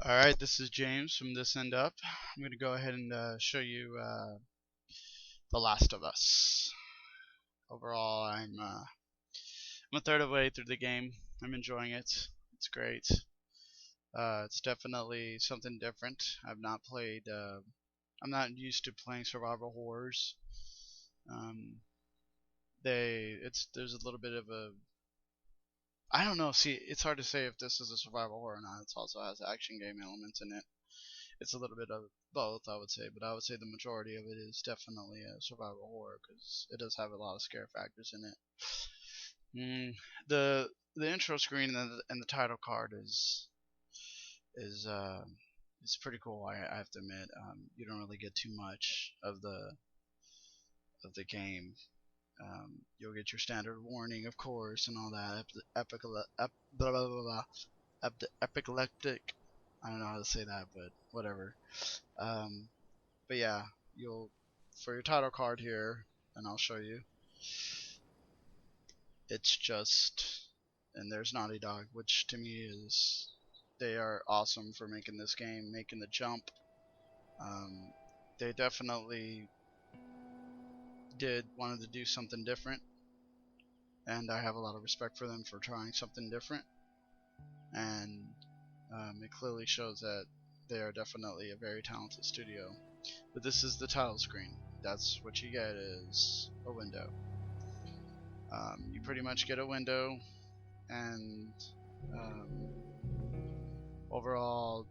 Alright, this is James from This End Up. I'm going to go ahead and show you The Last of Us. Overall, I'm a third of the way through the game. I'm enjoying it. It's great. It's definitely something different. I'm not used to playing survival horrors. Um, there's a little bit of a, I don't know. See, it's hard to say if this is a survival horror or not. It also has action game elements in it. It's a little bit of both, I would say, but I would say the majority of it is definitely a survival horror because it does have a lot of scare factors in it. Mm, the intro screen and the title card is uh is pretty cool. I have to admit, you don't really get too much of the game. You'll get your standard warning, of course, and all that. Blah, blah, blah, blah, epileptic. I don't know how to say that, but whatever. Um, but yeah, you'll for your title card here, and I'll show you. It's just, and there's Naughty Dog, which to me is they are awesome for making this game, making the jump. Um, they definitely wanted to do something different, and I have a lot of respect for them for trying something different. And it clearly shows that they are definitely a very talented studio. But this is the title screen. That's what you get is a window. You pretty much get a window, and um, overall,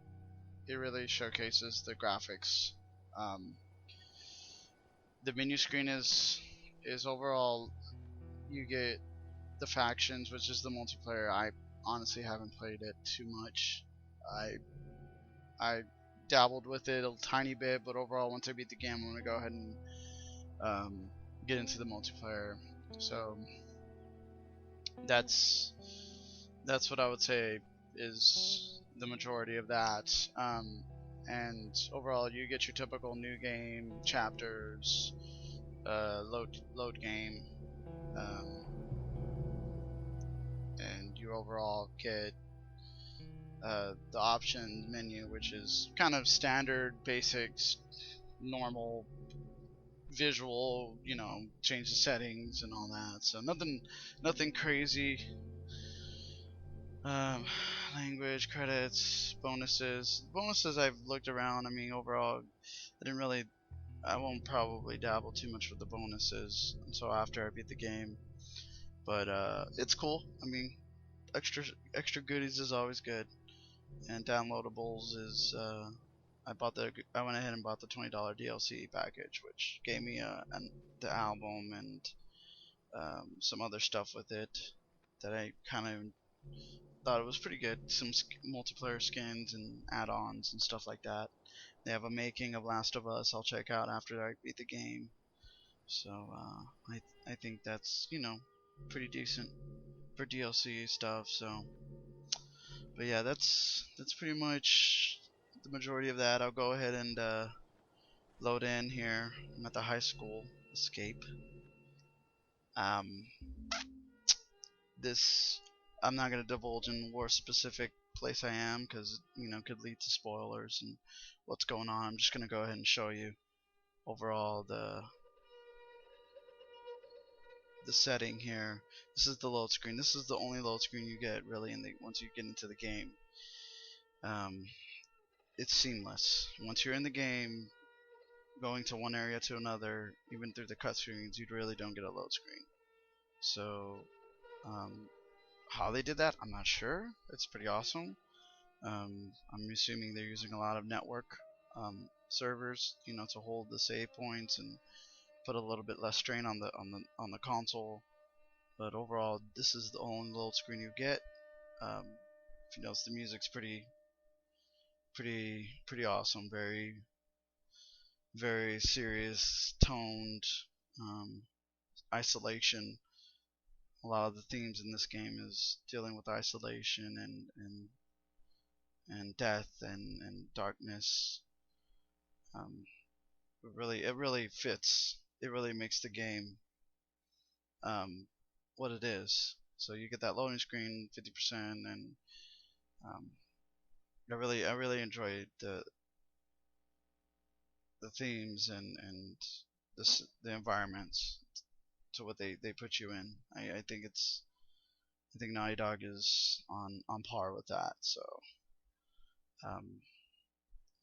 it really showcases the graphics. Um, the menu screen is overall, you get the factions, which is the multiplayer. I honestly haven't played it too much. I I dabbled with it a tiny bit, but overall, once I beat the game, I'm gonna go ahead and um, get into the multiplayer. So that's that's what I would say is the majority of that. And overall, you get your typical new game chapters, load game, um, and you overall get the option menu, which is kind of standard, basics, normal visual. Change the settings and all that. So nothing crazy. Um, Language, credits, bonuses. Bonuses I've looked around. I mean, overall, I didn't really. I won't probably dabble too much with the bonuses until after I beat the game. But it's cool. I mean, extra goodies is always good, and downloadables is. I went ahead and bought the $20 DLC package, which gave me the album and some other stuff with it that I kind of thought it was pretty good. Some multiplayer skins and add-ons and stuff like that. They have a making of Last of Us I'll check out after I beat the game. So I think that's pretty decent for DLC stuff. So, but yeah, that's pretty much the majority of that. I'll go ahead and load in here. I'm at the high school escape. Um, this I'm not gonna divulge in where specific place I am because could lead to spoilers and what's going on. I'm just gonna go ahead and show you overall the setting here. This is the load screen. This is the only load screen you get really once you get into the game. Um, it's seamless. Once you're in the game, going to one area to another, even through the cutscenes, you really don't get a load screen. So um, how they did that, I'm not sure. It's pretty awesome. I'm assuming they're using a lot of network servers, to hold the save points and put a little bit less strain on the console. But overall, this is the only load screen you get. Um, if you notice, the music's pretty awesome. Very serious toned. Um, Isolation. A lot of the themes in this game is dealing with isolation and death and darkness. Um, it really fits. It really makes the game um, what it is. So you get that loading screen 50%, and um, I really enjoy the themes and the environments to what they put you in. I think I think Naughty Dog is on par with that. So um,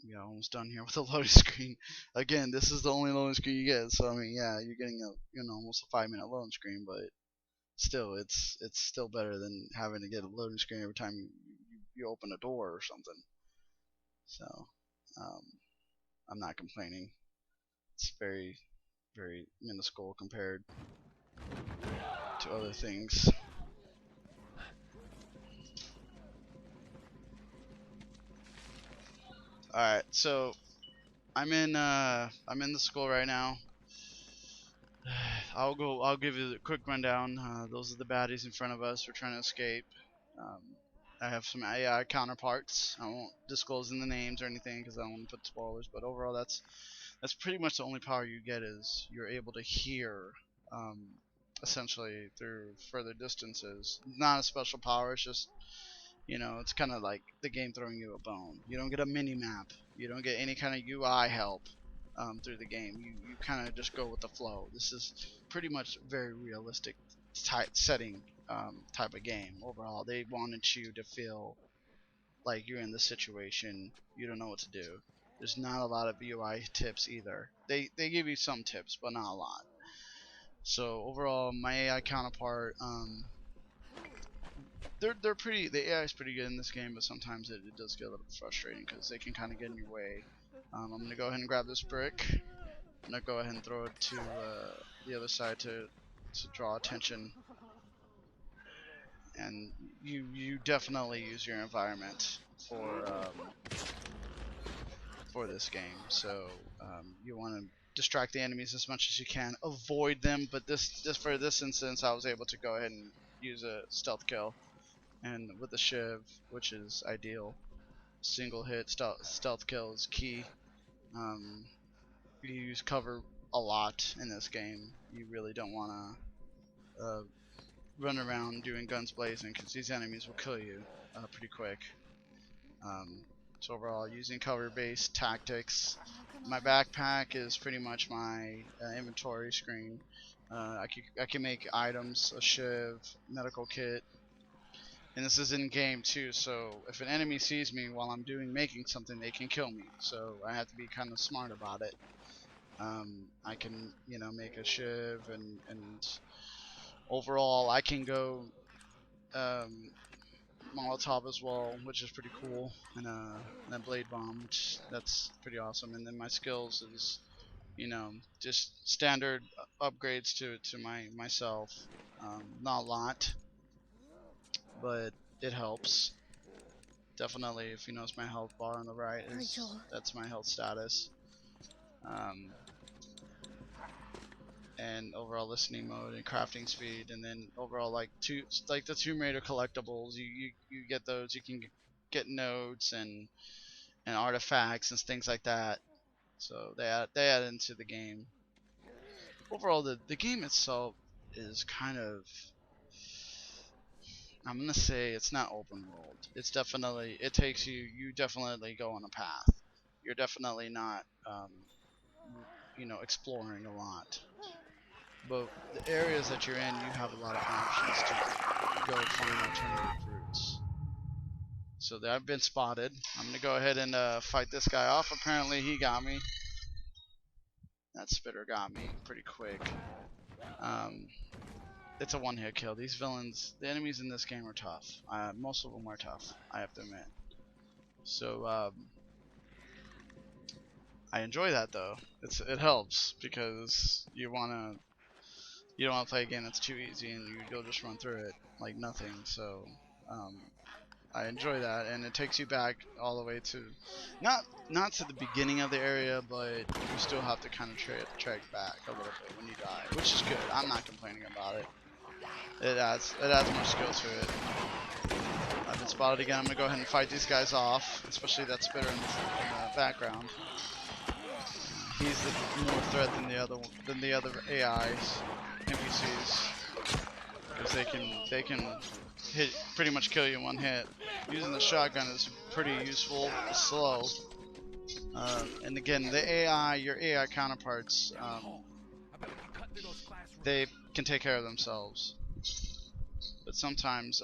yeah, almost done here with the loading screen. Again, this is the only loading screen you get. So I mean, yeah, you're getting a almost a 5-minute loading screen, but still, it's still better than having to get a loading screen every time you open a door or something. So um, I'm not complaining. It's very minuscule compared to other things. All right, so I'm in the school right now. I'll give you a quick rundown. Those are the baddies in front of us. We're trying to escape. Um, I have some AI counterparts. I won't disclose in the names or anything because I don't want to put spoilers. But overall, that's pretty much the only power you get is you're able to hear, um, essentially through further distances. Not a special power. It's just it's kind of like the game throwing you a bone. You don't get a mini map. You don't get any kind of UI help through the game. You kind of just go with the flow. This is pretty much very realistic setting type of game. Overall, they wanted you to feel like you're in the situation. You don't know what to do. There's not a lot of UI tips either. They give you some tips, but not a lot. So overall, my AI counterpart, they're pretty. The AI is pretty good in this game, but sometimes it does get a little frustrating because they can kind of get in your way. I'm gonna go ahead and grab this brick. I'm gonna go ahead and throw it to the other side to draw attention. And you definitely use your environment for this game. So you want to distract the enemies as much as you can, avoid them. But for this instance, I was able to go ahead and use a stealth kill, and with the Shiv, which is ideal. Single hit stealth kill is key. You use cover a lot in this game. You really don't want to run around doing guns blazing because these enemies will kill you pretty quick. So overall, using cover-based tactics. My backpack is pretty much my inventory screen. I can make items, a shiv, medical kit, and this is in game too. So if an enemy sees me while I'm making something, they can kill me. So I have to be kind of smart about it. I can make a shiv and overall I can go Molotov as well, which is pretty cool, and a blade bomb, which that's pretty awesome. And then my skills is just standard upgrades to myself. Not a lot, but it helps. Definitely, if you notice my health bar on the right that's my health status. Um, and overall listening mode and crafting speed, and then overall like the Tomb Raider collectibles, you get those. You can get nodes and artifacts and things like that. So they add into the game. Overall, the game itself is kind of, I'm gonna say it's not open world. It's definitely, it takes you definitely go on a path. You're definitely not exploring a lot. But the areas that you're in, you have a lot of options to go find alternative routes. So I've been spotted. I'm gonna go ahead and fight this guy off. Apparently he got me. That spitter got me pretty quick. It's a one-hit kill. These villains, the enemies in this game are tough. Most of them are tough, I have to admit. So I enjoy that though. It helps because you don't want to play a game that's too easy and you'll just run through it like nothing. So I enjoy that, and it takes you back all the way to not to the beginning of the area, but you still have to kind of track back a little bit when you die, which is good. I'm not complaining about it. It adds more skill to it. I've been spotted again. I'm gonna go ahead and fight these guys off, especially that spitter in the background. He's the more threat than the other AIs, NPCs, because they can pretty much kill you in one hit. Using the shotgun is pretty useful. It's slow. And again, the AI, your AI counterparts, they can take care of themselves. But sometimes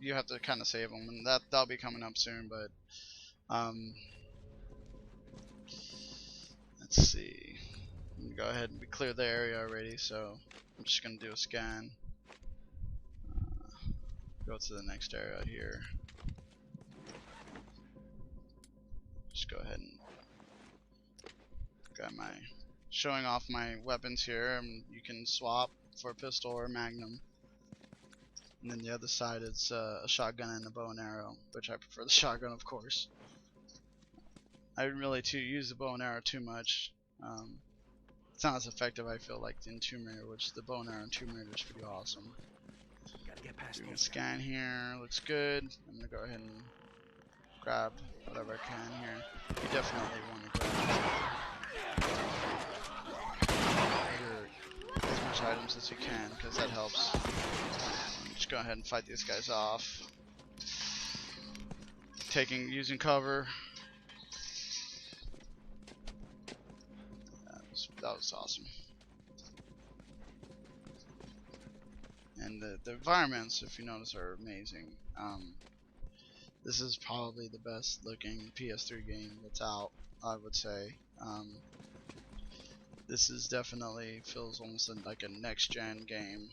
you have to kind of save them, and that'll be coming up soon. But let's see. I'm gonna go ahead and we cleared the area already, so I'm just gonna do a scan. Go to the next area here. Just go ahead and got my showing off my weapons here, and you can swap for a pistol or a magnum. And then the other side is a shotgun and a bow and arrow, which I prefer the shotgun, of course. I didn't really use the bow and arrow too much. It's not as effective, I feel like, in Tomb Raider, which the bow and arrow in Tomb Raider is pretty awesome. Doing a scan here, looks good. I'm gonna go ahead and grab whatever I can here. You definitely want to grab as much items as you can, because that helps. Just go ahead and fight these guys off. Using cover. That was awesome. And the environments, if you notice, are amazing. This is probably the best looking PS3 game that's out, I would say. This is definitely feels almost like a next gen game.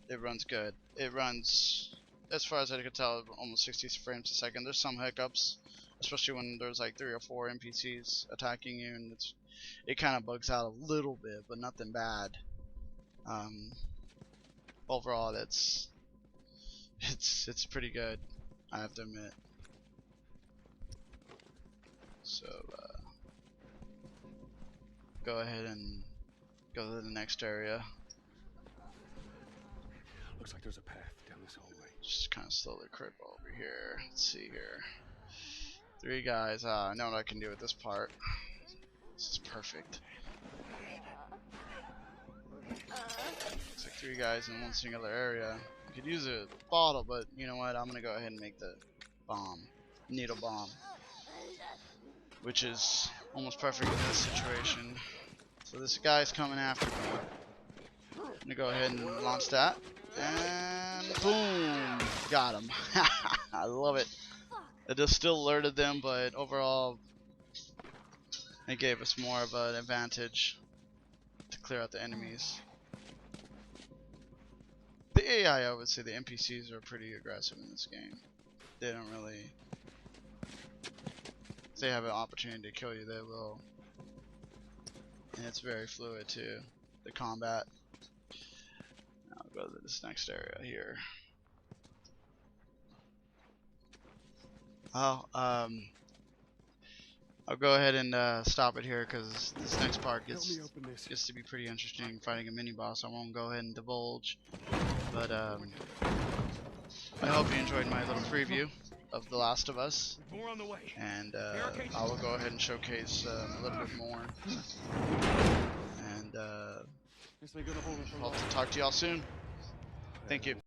It runs good. It runs, as far as I can tell, almost 60 frames a second. There's some hiccups, especially when there's like 3 or 4 NPCs attacking you, and it kind of bugs out a little bit, but nothing bad. Overall, it's pretty good, I have to admit. So go ahead and go to the next area. Looks like there's a path down this hallway. Just kind of slowly creep over here. Let's see here. 3 guys. I know what I can do with this part. This is perfect. Looks like 3 guys in one singular area. You could use a bottle, but you know what? I'm gonna go ahead and make the bomb, needle bomb, which is almost perfect in this situation. So this guy's coming after me. I'm gonna go ahead and launch that, and boom, got him. I love it. It just still alerted them, but overall, it gave us more of an advantage to clear out the enemies. The AI, I would say the NPCs are pretty aggressive in this game. They don't really, if they have an opportunity to kill you, they will. And it's very fluid too, the combat. Now I'll go to this next area here. Oh, I'll go ahead and stop it here, because this next part gets to be pretty interesting, fighting a mini boss. I won't go ahead and divulge, but I hope you enjoyed my little preview of The Last of Us, and I will go ahead and showcase a little bit more, and I'll talk to y'all soon. Thank you.